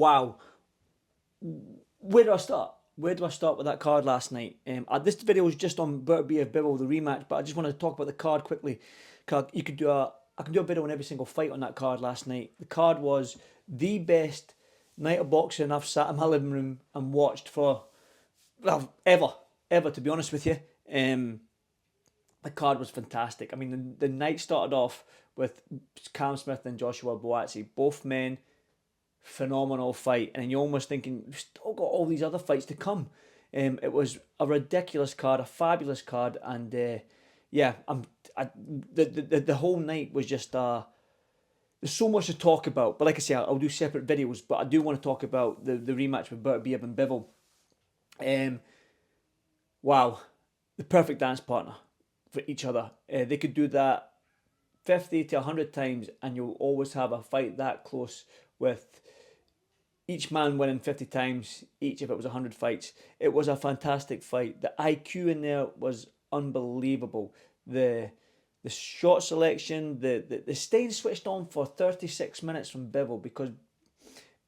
wow. Where do I start? Where do I start with that card last night? This video was just on Beterbiev Bivol, the rematch, but I just want to talk about the card quickly. You could do I can do a video on every single fight on that card last night. The card was the best night of boxing I've sat in my living room and watched for, well, ever, to be honest with you. The card was fantastic. I mean, the night started off with Cam Smith and Joshua Buatsi, both men, phenomenal fight, and you're almost thinking we've still got all these other fights to come. It was a ridiculous card, a fabulous card, and the whole night was just there's so much to talk about. But like I say, I'll do separate videos. But I do want to talk about the rematch with Beterbiev and Bivol. Wow, the perfect dance partner for each other. They could do that 50 to 100 times, and you'll always have a fight that close with each man winning 50 times each if it was 100 fights. It was a fantastic fight. The IQ in there was unbelievable. The shot selection, the staying switched on for 36 minutes from Bivol, because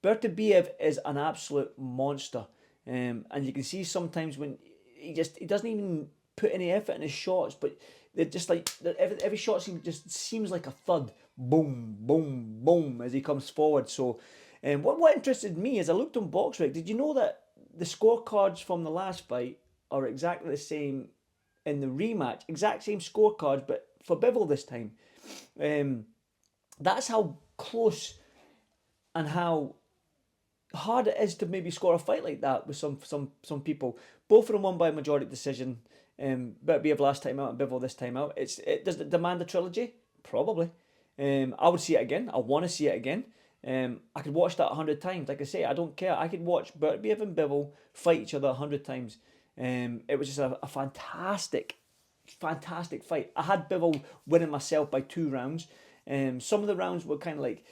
Beterbiev is an absolute monster. And you can see sometimes when he doesn't even put any effort in his shots, but they're just like every shot seems like a thud, boom, boom, boom, as he comes forward. So, what interested me is I looked on BoxRec. Did you know that the scorecards from the last fight are exactly the same in the rematch? Exact same scorecards, but for Bivol this time. That's how close and how hard it is to maybe score a fight like that with some people. Both of them won by a majority decision. Beterbiev last time out and Bivol this time out. Does it demand a trilogy? Probably. I would see it again. I want to see it again. I could watch that 100 times. Like I say, I don't care. I could watch Beterbiev and Bivol fight each other 100 times. It was just a fantastic fight. I had Bivol winning myself by 2 rounds. Some of the rounds were kind of like,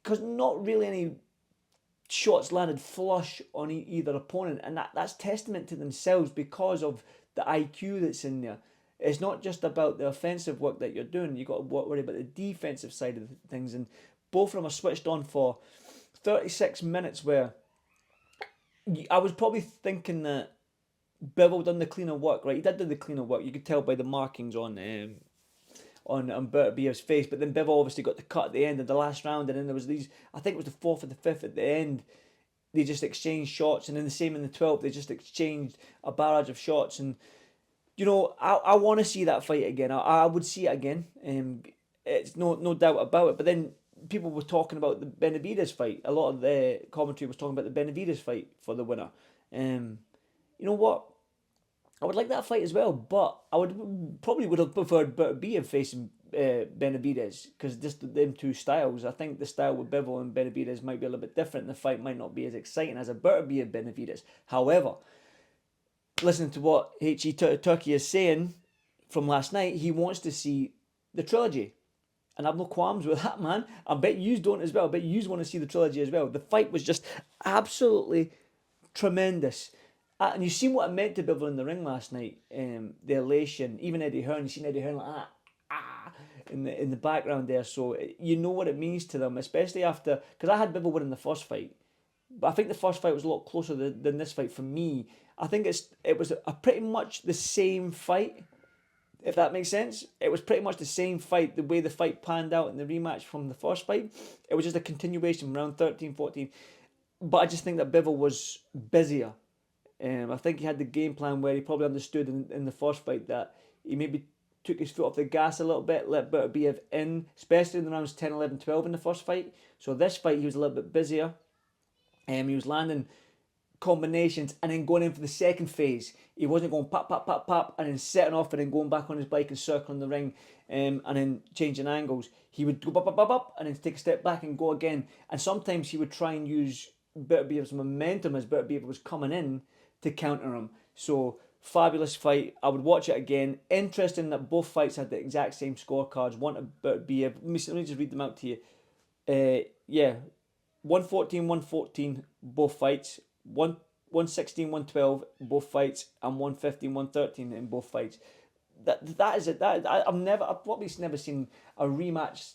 because not really any shots landed flush on either opponent, and that's testament to themselves because of the IQ that's in there. It's not just about the offensive work that you're doing. You got to worry about the defensive side of things, and both of them are switched on for 36 minutes. Where I was probably thinking that Bivol done the cleaner work, right? He did do the cleaner work. You could tell by the markings on Beterbiev's face, but then Bivol obviously got the cut at the end of the last round, and then there was these, I think it was the 4th or the 5th at the end, they just exchanged shots, and then the same in the 12th, they just exchanged a barrage of shots, and I want to see that fight again. I would see it again. It's no doubt about it. But then people were talking about the Benavidez fight. A lot of the commentary was talking about the Benavidez fight for the winner. You know what? I would like that fight as well, but I would have preferred Beterbiev facing Benavidez, because just them two styles. I think the style with Bivol and Benavidez might be a little bit different. The fight might not be as exciting as a Beterbiev Benavidez. However, listening to what H.E. Turkey is saying from last night, he wants to see the trilogy. And I've no qualms with that, man. I bet you don't as well. I bet you want to see the trilogy as well. The fight was just absolutely tremendous. And you seen what it meant to Bivol in the ring last night. The elation. Even Eddie Hearn. You seen Eddie Hearn like that. In the background there. So you know what it means to them. Especially after... Because I had Bivol winning the first fight. But I think the first fight was a lot closer than this fight for me. I think it was a pretty much the same fight, if that makes sense. It was pretty much the same fight, the way the fight panned out in the rematch from the first fight. It was just a continuation around 13, 14. But I just think that Bivol was busier. I think he had the game plan where he probably understood in the first fight that he maybe took his foot off the gas a little bit, let Beterbiev in, especially in the rounds 10, 11, 12 in the first fight. So this fight, he was a little bit busier. He was landing combinations and then going in for the second phase. He wasn't going pop, pop, pop, pop, and then setting off and then going back on his bike and circling the ring, and then changing angles. He would go pop, pop, pop, pop, and then take a step back and go again. And sometimes he would try and use Beterbiev's momentum as Beterbiev was coming in to counter him. So, fabulous fight. I would watch it again. Interesting that both fights had the exact same scorecards. One to Beterbiev. Let me just read them out to you. 114, 114, both fights. 116, 112, both fights, and 115, 113 in both fights. That is it. I've probably never seen a rematch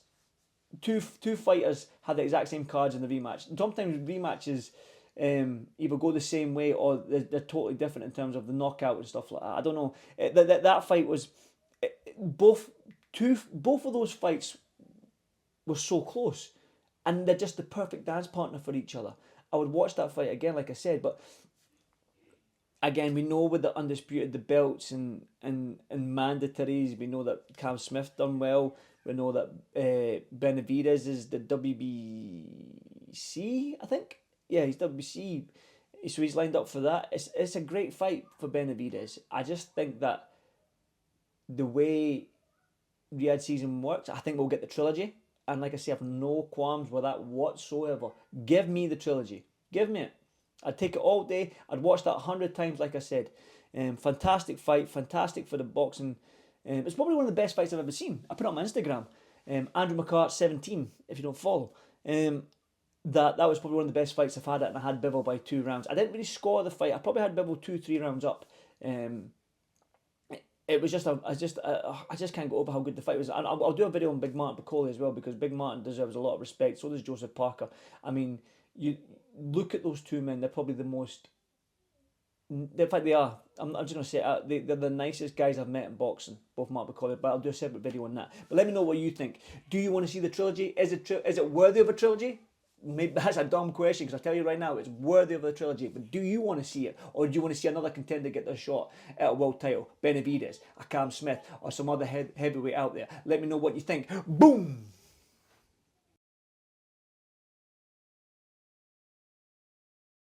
two fighters had the exact same cards in the rematch. Sometimes rematches either go the same way or they're totally different in terms of the knockout and stuff like that. I don't know. That fight was both both of those fights were so close, and they're just the perfect dance partner for each other. I would watch that fight again, like I said, but again, we know with the undisputed, the belts and mandatories, we know that Cam Smith done well. We know that Benavidez is the WBC, I think. Yeah, he's WBC, so he's lined up for that. It's a great fight for Benavidez. I just think that the way Riyadh season works, I think we'll get the trilogy. And like I say, I have no qualms with that whatsoever. Give me the trilogy. Give me it. I'd take it all day. I'd watch that 100 times, like I said. Fantastic fight. Fantastic for the boxing. It's probably one of the best fights I've ever seen. I put it on my Instagram. Andrew McCart 17, if you don't follow. That was probably one of the best fights I've had, and I had Bivol by 2 rounds. I didn't really score the fight. I probably had Bivol 2-3 rounds up. It was just I just can't go over how good the fight was. And I'll do a video on Big Martin Piccoli as well, because Big Martin deserves a lot of respect. So does Joseph Parker. I mean, you look at those two men. They're probably the most. In fact, they are. I'm just gonna say they're the nicest guys I've met in boxing. Both Martin Piccoli, but I'll do a separate video on that. But let me know what you think. Do you want to see the trilogy? Is it worthy of a trilogy? Maybe that's a dumb question, because I tell you right now, it's worthy of the trilogy. But do you want to see it, or do you want to see another contender get their shot at a world title? Benavidez, a Cam Smith, or some other heavyweight out there? Let me know what you think. Boom.